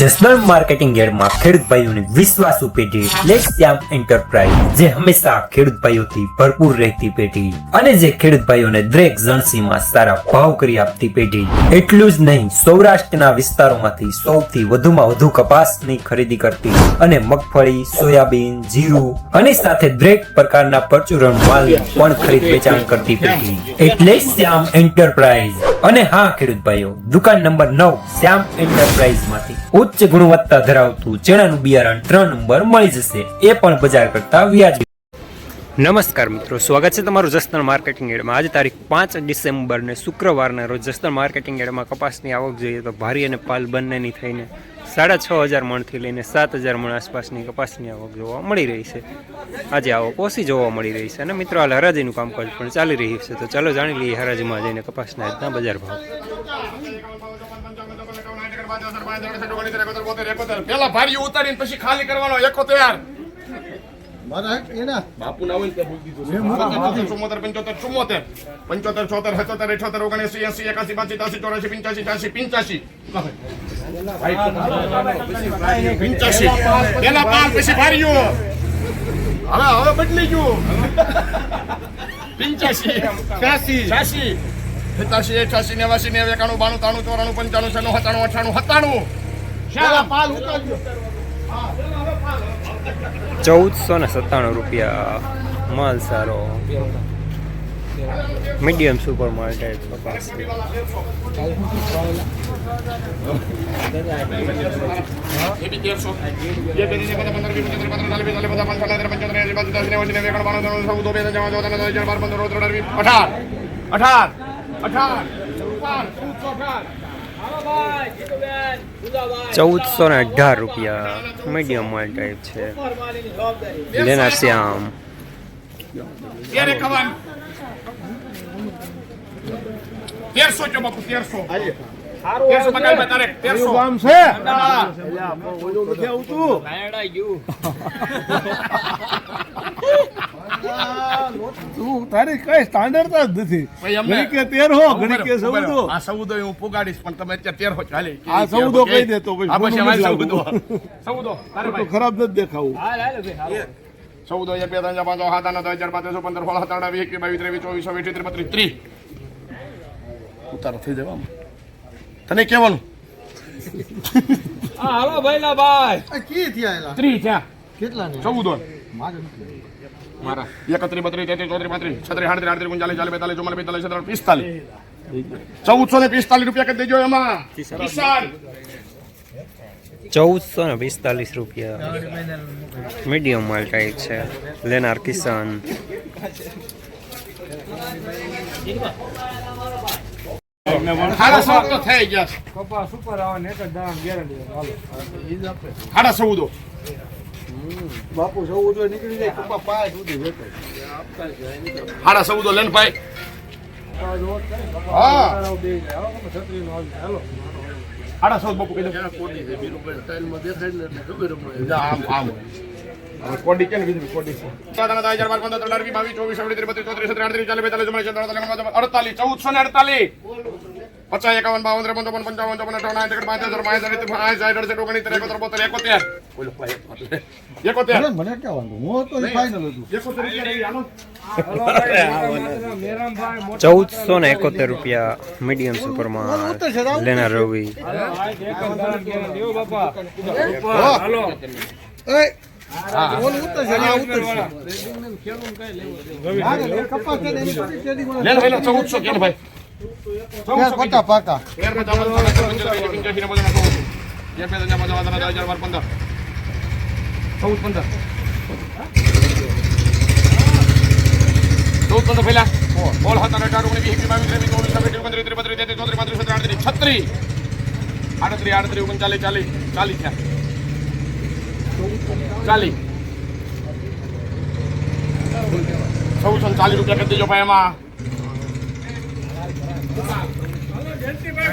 Jasdan marketing યાર્ડમાં ખેડૂત ભાઈઓની વિશ્વાસુ પેઢી એટલે શ્યામ એન્ટરપ્રાઇઝ, જે હંમેશા ખેડૂત ભાઈઓથી ભરપૂર રહેતી પેઢી અને જે ખેડૂત ભાઈઓને દરેક જણસીમાં સારા ભાવ કરી આપતી પેઢી. એટલું જ નહીં, સૌરાષ્ટ્રના વિસ્તારોમાંથી સૌથી વધુમાં વધુ કપાસની ખરીદી કરતી અને મગફળી, સોયાબીન, જીરું અને સાથે દરેક પ્રકારના પરચુરણ માલ પણ ખરીદ વેચાણ કરતી પેઢી એટલે શ્યામ એન્ટરપ્રાઇઝ. અને હા ખેડૂત ભાઈઓ, દુકાન નંબર 9 શ્યામ એન્ટરપ્રાઇઝ માંથી ઉચ્ચ ગુણવત્તા ધરાવતું ચણાનું બિયારણ 3 નંબર મળી જશે, એ પણ બજાર કરતા વ્યાજબી. નમસ્કાર મિત્રો, સ્વાગત છે તમારું જસદણ માર્કેટિંગ યાર્ડમાં. આજે તારીખ 5 ડિસેમ્બર ને શુક્રવારના રોજ જસદણ માર્કેટિંગ યાર્ડમાં કપાસની આવક જોઈએ તો ભારી અને પાલ બંનેની થઈને 6,500 મણથી લઈને 7,000 મણ આસપાસની કપાસની આવક જોવા મળી રહી છે. આજે આવક ઓછી જોવા મળી રહી છે અને મિત્રો હાલ હરાજીનું કામકાજ પણ ચાલી રહ્યું છે. તો ચાલો જાણી લઈએ હરાજીમાં જઈને કપાસના આજના બજાર ભાવ. પેલા ભારી ઉતારીને પછી ખાલી કરવાનો 71 બાપુ ના હોય 75 75 74 75 76 77 78 79 80 81 82 85 પેલા પાંચ પછી ભારીઓ હવે બદલી ગયું 85 86 87 88 89 91 92 93 94 95 96 97 98 શાલા પાલ ઉતારજો. 1,497 રૂપિયા માલ સારો, મીડિયમ સુપર માર્કેટ કપાસ. ₹1,418 મીડિયમ માલ ટાઈપ છે. લેનાર શ્યામ. 1300 જો બાપુ 1300 1300 બગાલ માં તારે 1300 ગામ છે એલા ઓલો નથી આવતું નાયડા ગયું તું તારી કઈ સ્ટાન્ડર્ડ જ નથી. ઘણી કે 1300 ઘણી કે 1400. આ 1400 હું પુગાડીશ પણ તમે અત્યારે 1300 ચાલે. આ 1400 કહી દે તો પછી આ પછી અમારે 1400 તારે ભાઈ ખરાબ નથી દેખાવું. હાલ હાલ ભાઈ 14 1 2 3 4 5 6 7 8 9 10 11 12 13 14 22 23 24 25 28 30 ઉતારો થઈ જવા તને કેવાનું હા હાલો ભાઈલા ભાઈ આ કી થયા એલા 30 થયા કેટલા ને 14 મારા 31 32 33 34 35 36 38 39 40 41 42 43 44 1445 રૂપિયા કરી દેજો એમાં. કિસાન 1,445 રૂપિયા મીડિયમ માલ ટાઈપ છે. લેનાર કિસાન. ખાડા સૌ તો થઈ ગયા કપાસ ઉપર આવે ને એક જ દામ ગેરંટી. ખાડા 14 બાપુ 14 નીકળી જાય કપા પાય સુધી વેચે. ખાડા 14 લેન ભાઈ. હા બે જાય હવે છત્રી નો હાલો ખાડા 14 બાપુ કહી દે કોડી છે બીરુભાઈ સ્ટાઈલમાં દેખાય ને એટલે ખબર પડે. આમ આમ કોડી કે ને બીજું કોડી છે. 7000 12 15 22 24 23 34 37 38 40 42 48 1448 50 51 52 53 55 55 51 મને ક્યાં વાંધો, હું તો ફાઇનલ હતું. 1,471 રૂપિયા મીડિયમ સુપર માલ. લેનાર રવિ. પાકા પેલા બોલ હતા 18 19 20 22 23 24 25 33 38 39 40 40 1440 રૂપિયા કરી દેજો ભાઈ એમાં.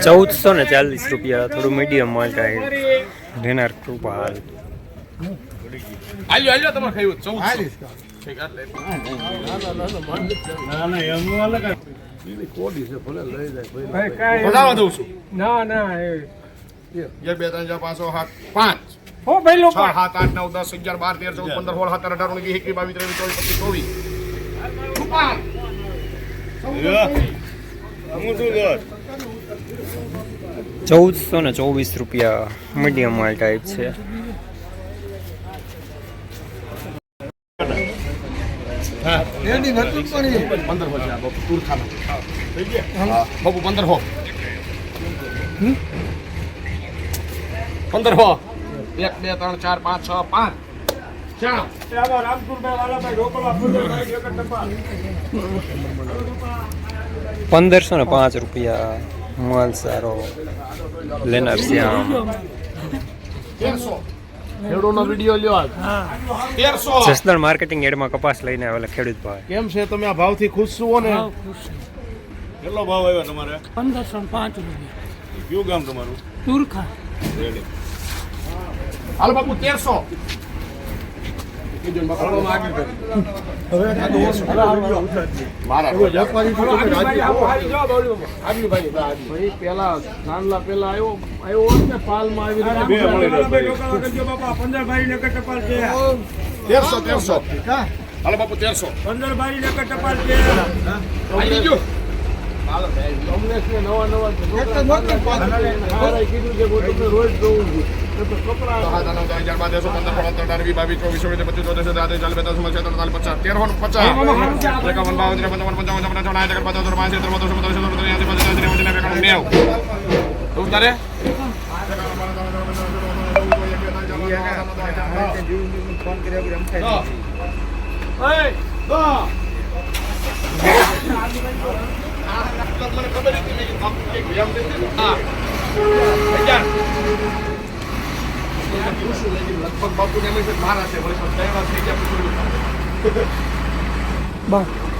1,440 રૂપિયા થોડું મીડિયમ માલ ટાઈપ. લેનાર કૃપાલ. આલ્યો તમારે ખાયું 14 ના ના 1 2 3 4 5 6 7 5 હો ભાઈ લોકો 6 7 8 9 10 11 12 13 14 15 16 17 18 19 20 22 ₹1424 મીડિયમ માલ ટાઈપ છે. એની નથી પણ 15 હો છે આ બાપુ ટૂર ખાના થઈ ગયા બાપુ 15 હો 15 હો 1 2 3 4 5 6 5 ચાલો રામપુરભાઈ વાલાભાઈ રોકડા ₹1505 માલ સારો લેનાર શ્યામ. 1300 ખેડૂતનો વિડિયો લ્યો આજ 1300 જસદણ માર્કેટિંગ એડમાં કપાસ લઈને આવેલા ખેડૂત ભાઈ. કેમ છે તમે આ ભાવથી ખુશ છો ને કેટલો ભાવ આવ્યો તમારે 1505 કયું ગામ તમારું તુરખા હાલ બાપુ 1300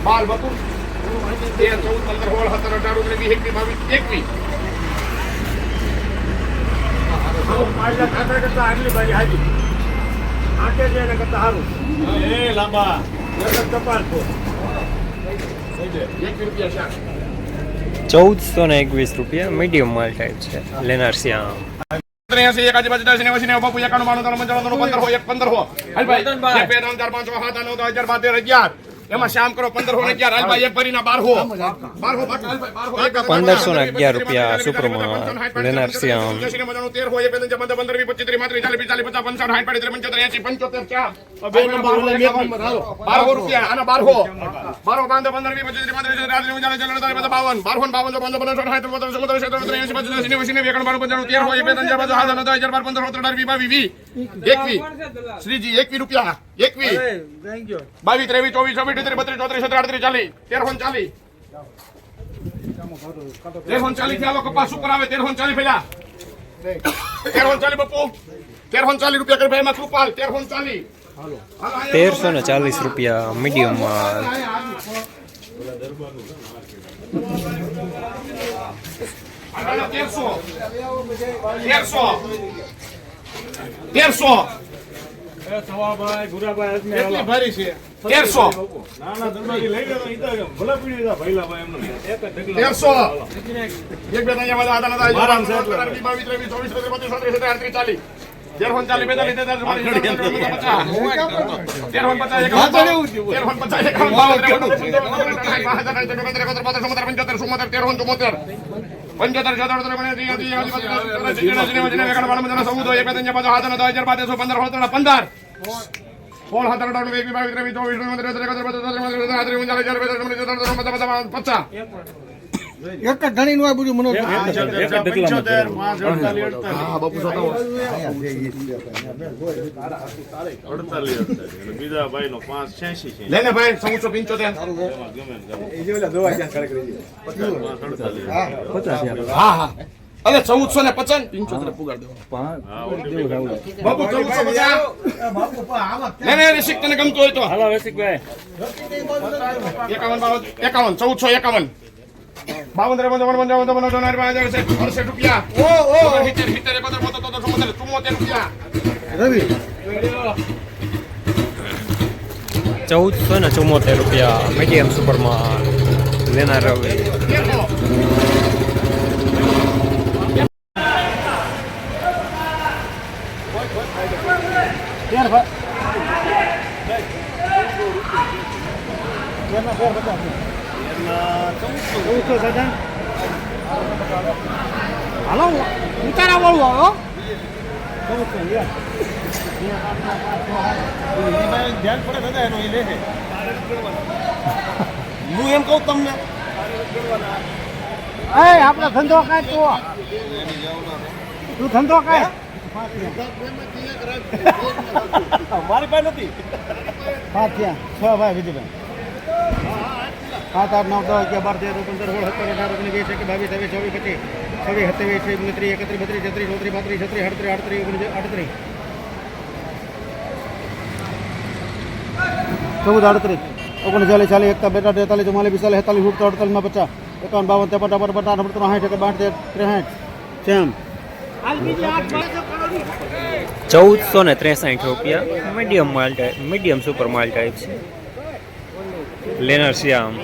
બાલ બાપુ 13 14 15 16 17 18 19 20 21 આગલી બારી હાજી આંકે છે એને કરતા સારું લાંબા કપાલ તો ₹1421 મીડિયમ માલ ટાઈપ છે લેનાર શ્યામ. 83 એકાજી બાજુ 10 89 બાપુ 91 92 95 15 હો 1 5 1 2 3 4 5 6 7 9 10 12 13 11 એમાં શામ કરો 15 હો ને 11 હાલભાઈ એક ભરીના 12 હો 12 હો બાકી હાલભાઈ ₹1511 સુપ્રમા લેનાર શ્યામ. 13 હો 1 2 3 15 20 25 30 35 40 50 55 60 65 75 80 12 રૂપિયા આના 12 હો 12 15 15 20 25 શ્રીજી 21 રૂપિયા 21 22 23 24 32 33 34 40 ચાલો કપાસ ઉપર આવે 1340 પેલા 1340 બપુ 1340 રૂપિયા કરી ભાઈ માં કૃપાલ 1340 ₹1340 મીડિયમ માલ. 1300 સવાભાઈ ગુરાભાઈ કેટલી ભારી છે 1300 નાના દરબારી લઈ ગયો ઈ તો ભલે પડી જા ભઈલાભાઈ એમને એક જ ઢગલા 1300 એક બે ત્રણ વાળા આધાર હતા 22 23 24 35 40 એક જ ધણી નું આ બધું મને બીજા ભાઈ નો 586 છે લેને ભાઈ 1475 હા હા અરે 1450 75 પુગાડ દો બાપુ 1450 લેને રિસિક તને ગમતો હોય તો હાલો રસિકભાઈ 1451 રૂપિયા રવિ ₹1474 મીડિયમ સુપર માલ લેનાર રવિ. હાલો ઉતારા વાળું આવો ધ્યાન પડે દાદા એનો એ લે હું એમ કહું તમને આપણે ધંધો કાંઈ તો તું ધંધો કાંઈ મારી પાસે નથી 5 થયા 6 ભાઈ વિજયભાઈ 7 8 9 10 11 12 13 14 15 16 17 18 19 20 21 22 23 24 25 26 27 28 29 30 31 32 33 34 35 36 37 38 39 40 41 42 43 44 45 46 47 48 49 50 રૂપિયા મીડિયમ માલ ટાઈપ મીડિયમ સુપર માલ ટાઈપ છે લેનર શ્યામ